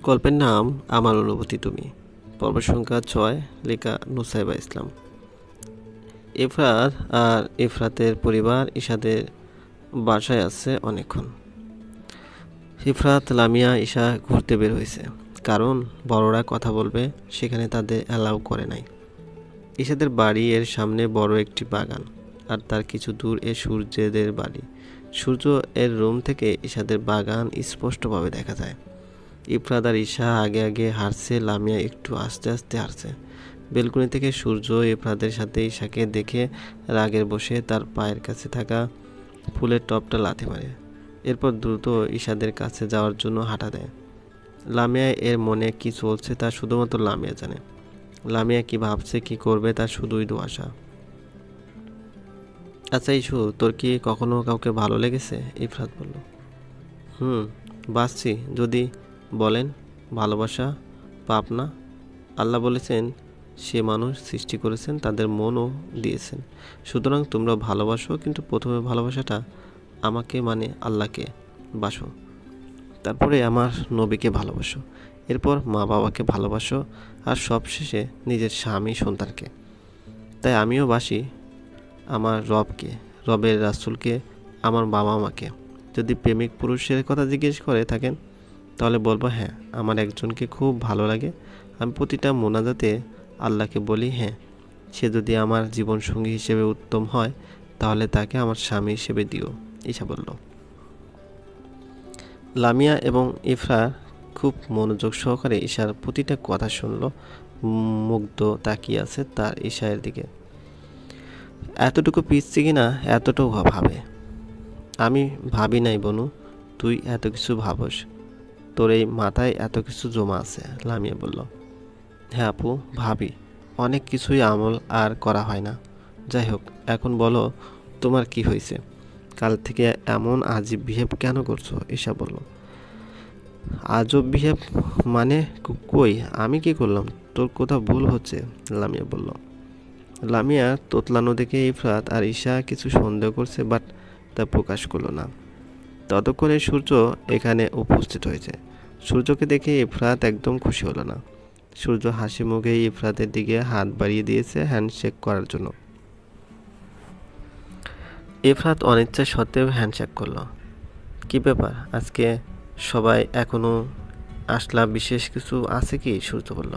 গল্পের নাম আমার অনুভূতি তুমি। পর্ব সংখ্যা ৬, লেখা নুসাইবা ইসলাম। ইফরাত আর ইফরাতের পরিবার ঈশাদের বাসায় আছে অনেকক্ষণ। ইফরাত, লামিয়া, ঈশা ঘুরতে বের হয়েছে, কারণ বড়রা কথা বলবে সেখানে তাদের অ্যালাউ করে নাই। ঈশাদের বাড়ি এর সামনে বড় একটি বাগান, আর তার কিছু দূর সূর্যদের বাড়ি। সূর্য এর রুম থেকে ঈশাদের বাগান স্পষ্টভাবে দেখা যায়। ইফরাত আর ঈশা আগে আগে হাঁটছে, লামিয়া একটু আস্তে আস্তে হাঁটছে। বেলকনি থেকে সূর্য ইফরাতের সাথে ঈশাকে দেখে রাগের বসে তার পায়ের কাছে থাকা ফুলের টবটা লাথি মারে। এরপর দ্রুত ঈশাদের কাছে যাওয়ার জন্য হাঁটা দেয়। লামিয়া এর মনে কি চলছে তা শুধুমাত্র লামিয়া জানে। লামিয়া কি ভাবছে, কি করবে, তার শুধুই দোয়াশা। আচ্ছা ইস্যু, তোর কি কখনো কাউকে ভালো লেগেছে? ইফরাত বলল। বাসছি। যদি বলেন ভালোবাসা পাপ না। আল্লাহ বলেছেন সে মানুষ সৃষ্টি করেছেন, তাদের মনও দিয়েছেন। সুতরাং তোমরা ভালোবাসো, কিন্তু প্রথমে ভালোবাসাটা আমাকে মানে আল্লাহকে বাসো, তারপরে আমার নবীকে ভালোবাসো, এরপর মা বাবাকে ভালোবাসো, আর সবশেষে নিজের স্বামী সন্তানকে। তাই আমিও বাসি আমার রবকে, রবের রাসূলকে, আমার বাবা মাকে। যদি প্রেমিক পুরুষের কথা জিজ্ঞেস করে থাকেন তাহলে বলবো হ্যাঁ, আমার একজনকে খুব ভালো লাগে। আমি প্রতিটা মোনাজাতে আল্লাহকে বলি হ্যাঁ, সে যদি আমার জীবনসঙ্গী হিসেবে উত্তম হয় তাহলে তাকে আমার স্বামী হিসেবে দিও, ঈশা বলল। লামিয়া এবং ইফরা খুব মনোযোগ সহকারে ঈশার প্রতিটা কথা শুনল, মুগ্ধ তাকিয়ে আছে তার ঈশার দিকে। এতটুকু পিচ্ছি কিনা এতটাও ভাবে। আমি ভাবি নাই বনু, তুই এত কিছু ভাবস, তোর এই মাথায় এত কিছু জমা আছে, লামিয়া বলল। হ্যাঁ আপু, ভাবি। অনেক কিছুই আমল আর করা হয় না। যাই হোক, এখন বলো তোমার কি হয়েছে? কাল থেকে এমন আজব বিহেভ কেন করছো? ঈশা বলল। আজব বিহেভ মানে? কই, আমি কি করলাম? তোর কোথাও ভুল হচ্ছে, লামিয়া বলল। লামিয়া তোতলানো দেখে ইফরাত আর ঈশা কিছু সন্দেহ করছে, বাট তা প্রকাশ করলো না। ততক্ষণে সূর্য এখানে উপস্থিত হয়েছে। সূর্যকে দেখে ইফরাত একদম খুশি হলো না। সূর্য হাসি মুখে ইফরাতের দিকে হাত বাড়িয়ে দিয়েছে হ্যান্ডশেক করার জন্য। ইফরাত অনিচ্ছা সত্ত্বেও হ্যান্ডশেক করলো। কি ব্যাপার, আজকে সবাই এখনো আসলা? বিশেষ কিছু আছে কি? সূর্য বলল।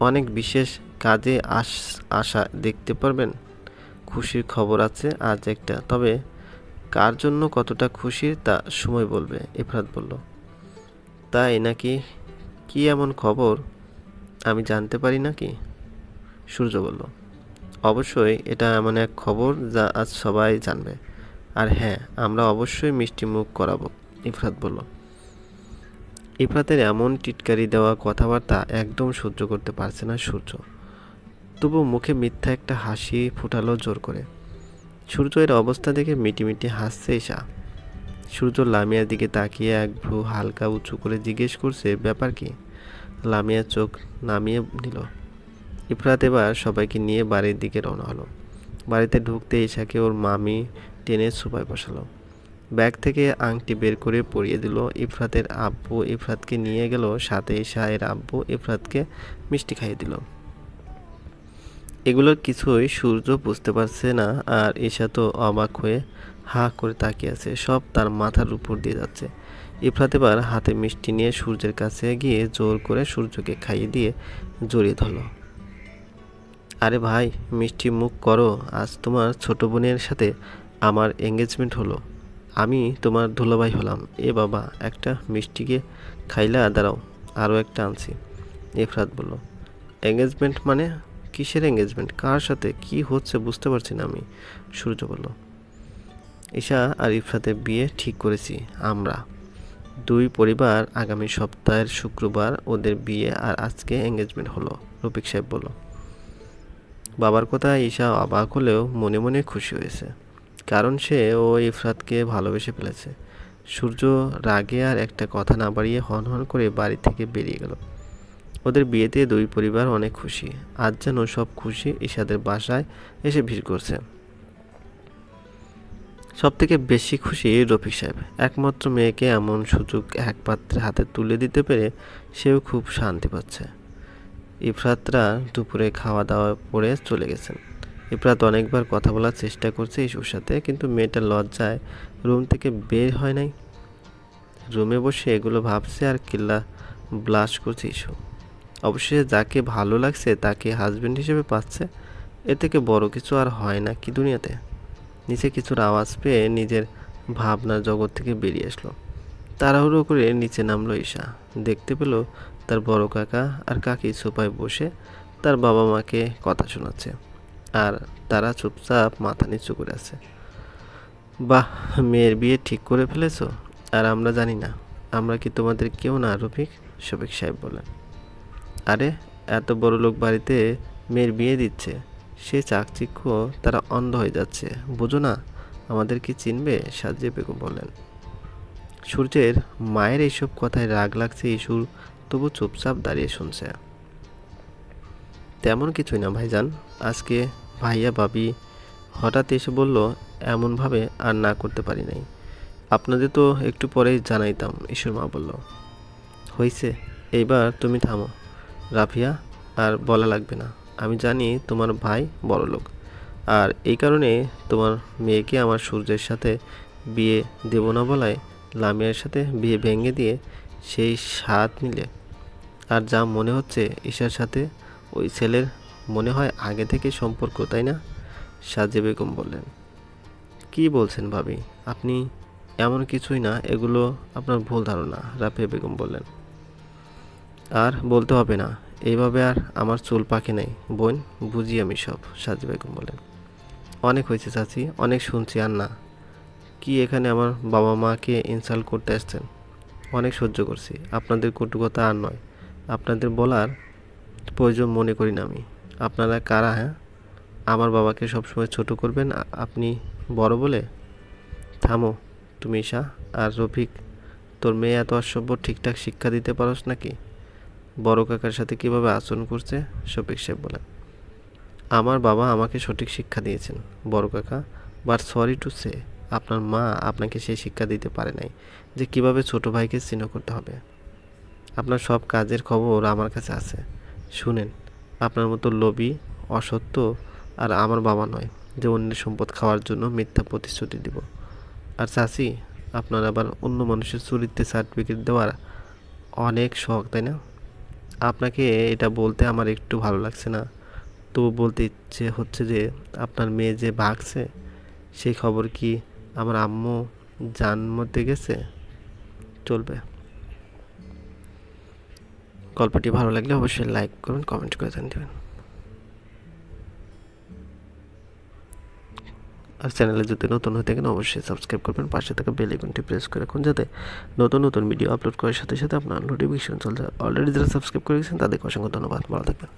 অনেক বিশেষ কাজে আসা, দেখতে পারবেন। খুশির খবর আছে আজ একটা, তবে কার জন্য কতটা খুশির তা সময় বলবে, ইফরাত বলল। তাই নাকি? কি এমন খবর আমি জানতে পারি নাকি? সূর্য বলল। অবশ্যই, এটা এমন এক খবর যা আজ সবাই জানবে। আর হ্যাঁ, আমরা অবশ্যই মিষ্টি মুখ করাবো, ইফরাত বলল। ইফরাতের এমন টিটকারি দেওয়া কথাবার্তা একদম সহ্য করতে পারছে না সূর্য। তবু মুখে মিথ্যা একটা হাসি ফুটালো জোর করে। সূর্য এর অবস্থা দেখে মিটিমিটি হাসছে ঈশা। সূর্য লামিয়ার দিকে তাকিয়ে এক ভ্রু হালকা উঁচু করে জিজ্ঞেস করছে, ব্যাপার কি? লামিয়া চোখ নামিয়ে নিল। ইফরাত এবার সবাইকে নিয়ে বাড়ির দিকে রওনা হলো। বাড়িতে ঢুকতে ঈশাকে ওর মামি টেনে সোফায় বসালো। ব্যাগ থেকে আংটি বের করে পরিয়ে দিল। ইফরাতের আব্বু ইফরাতকে নিয়ে গেল সাথে। ঈশা এর আব্বু ইফরাতকে মিষ্টি খাইয়ে দিল। এগুলোর কিছুই সূর্য বুঝতে পারছে না, আর ঈশা তো অবাক হয়ে হা করে তাকিয়ে আছে। সব তার মাথার উপর দিয়ে যাচ্ছে। ইফরাত এবার হাতে মিষ্টি নিয়ে সূর্যের কাছে গিয়ে জোর করে সূর্যকে খাইয়ে দিয়ে জড়িয়ে ধরল। আরে ভাই, মিষ্টি মুখ করো, আজ তোমার ছোট বোনের সাথে আমার এঙ্গেজমেন্ট হলো। আমি তোমার দুলাভাই হলাম। এ বাবা, একটা মিষ্টিকে খাইলা? দাঁড়াও, আরও একটা আনছি, ইফরাত বলল। এঙ্গেজমেন্ট মানে? কিসের এঙ্গেজমেন্ট? কার সাথে? কি হচ্ছে বুঝতে পারছি না আমি, সূর্য বলল। ঈশা আর ইফরাতের বিয়ে ঠিক করেছি আমরা। দুই পরিবার আগামী সপ্তাহের শুক্রবার ওদের বিয়ে, আর আজকে এঙ্গেজমেন্ট হলো, রফিক সাহেব বলল। বাবার কথায় ঈশা অবাক হলেও মনে মনে খুশি হয়েছে, কারণ সে ও ইফরাতকে ভালোবেসে ফেলেছে। সূর্য রাগে আর একটা কথা না বাড়িয়ে হন হন করে বাড়ি থেকে বেরিয়ে গেল। ওদের বিয়েতে দুই পরিবার অনেক খুশি। আজ যেন সব খুশি ঈশাদের বাসায় এসে ভিড় করছে। সবথেকে বেশি খুশি রফিক সাহেব। একমাত্র মেয়েকে এমন সুযোগ এক পাত্রের হাতে তুলে দিতে পেরে সেও খুব শান্তি পাচ্ছে। ইফরাতরা দুপুরে খাওয়া দাওয়া করে চলে গেছেন। ইফরাত অনেকবার কথা বলার চেষ্টা করছে ইসুর সাথে, কিন্তু মেয়েটা লজ্জায় রুম থেকে বের হয় নাই। রুমে বসে এগুলো ভাবছে আর কিল্লা ব্লাশ করছে ইসু। অবশেষে যাকে ভালো লাগছে তাকে হাজবেন্ড হিসেবে পাচ্ছে, এ থেকে বড় কিছু আর হয় না কি দুনিয়াতে। নিচে কিছুর আওয়াজ পেয়ে নিজের ভাবনার জগৎ থেকে বেরিয়ে আসলো। তাড়াহুড়ো করে নিচে নামলো ঈশা। দেখতে পেল তার বড় কাকা আর কাকি সোফায় বসে তার বাবা মাকে কথা শোনাচ্ছে, আর তারা চুপচাপ মাথা নিচু করে আছে। বাহ, মেয়ের বিয়ে ঠিক করে ফেলেছো? আর আমরা জানি না? আমরা কি তোমাদের কেউ না রফিক? শফিক সাহেব বলেন। আরে, এত বড় লোক বাড়িতে মেয়ের বিয়ে দিচ্ছে, সে চাকচিক্য তারা অন্ধ হয়ে যাচ্ছে, বুঝো না? আমাদের কি চিনবে? সাজিয়া বেগম বললেন। সূর্যের মায়ের এইসব কথায় রাগ লাগছে ইসুর, তবু চুপচাপ দাঁড়িয়ে শুনছে। তেমন কিছুই না ভাইজান, আজকে ভাইয়া ভাবি হঠাৎ এসে বলল, এমনভাবে আর না করতে পারি নাই। আপনাদের তো একটু পরেই জানাইতাম, ইসুর মা বলল। হইছে, এইবার তুমি থামো রাফিয়া, আর বলা লাগবে না। আমি জানি তোমার ভাই বড় লোক, আর এই কারণে তোমার মেয়েকে আমার সূর্যের সাথে বিয়ে দেব না বলায় লামিয়ার সাথে বিয়ে ভেঙে দিয়ে সেই স্বাদ নিলে। আর যা মনে হচ্ছে ঈশার সাথে ওই ছেলের মনে হয় আগে থেকে সম্পর্ক, তাই না? সাজে বেগম বললেন। কি বলছেন ভাবি আপনি? এমন কিছুই না, এগুলো আপনার ভুল ধারণা, রাফিয়া বেগম বললেন। আর বলতে হবে না, এইভাবে আর আমার চুল পাকে নাই বোন, বুঝি আমি সব, সাজে বেগম বলেন। অনেক হয়েছে চাচি, অনেক শুনছি, আর না। কি এখানে আমার বাবা মাকে ইনসাল্ট করতে আসছেন? অনেক সহ্য করছি, আপনাদের কটু কথা আর নয়। আপনাদের বলার প্রয়োজন মনে করি না আমি। আপনারা কারা? হ্যাঁ, আমার বাবাকে সবসময় ছোট করবেন আপনি বড় বলে? থামো তুমি ঈশা। আর রফিক, তোর মেয়ে এত অসভ্য, ঠিকঠাক শিক্ষা দিতে পারোস নাকি? বড় কাকার সাথে কিভাবে আচরণ করছে? শফিক সাহেব বলেন। আমার বাবা আমাকে সঠিক শিক্ষা দিয়েছেন বড় কাকা, বাট সরি টু সে আপনার মা আপনাকে সেই শিক্ষা দিতে পারে নাই যে কিভাবে ছোট ভাইকে চিহ্ন করতে হবে। আপনার সব কাজের খবর আমার কাছে আছে, শুনেন। আপনার মতো লোভী, অসত্য আর আমার বাবা নয় যে অন্যের সম্পদ খাওয়ার জন্য মিথ্যা প্রতিশ্রুতি দিব। আর চাচি, আপনার আবার অন্য মানুষের চরিত্রে সার্টিফিকেট দেওয়ার অনেক শখ, তাই না? আপনাকে এটা বলতে আমার একটু ভালো লাগছে না, তবু বলতে ইচ্ছে হচ্ছে যে আপনার মেয়ে যে ভাগছে সেই খবর কি আমার আম্মু জানতে গেছে? চলবে। গল্পটি ভালো লাগলে অবশ্যই লাইক করুন, কমেন্ট করে দেবেন। আর চ্যানেলে যদি নতুন হয়ে থাকেন অবশ্যই সাবস্ক্রাইব করবেন, পাশে থাকা বেল আইকনটি প্রেস করে রাখুন যাতে নতুন নতুন ভিডিও আপলোড করার সাথে সাথে আপনার নোটিফিকেশন চলে যায়। অলরেডি যারা সাবস্ক্রাইব করে গেছেন তাদেরকে অসংখ্য ধন্যবাদ, ভালো থাকবেন।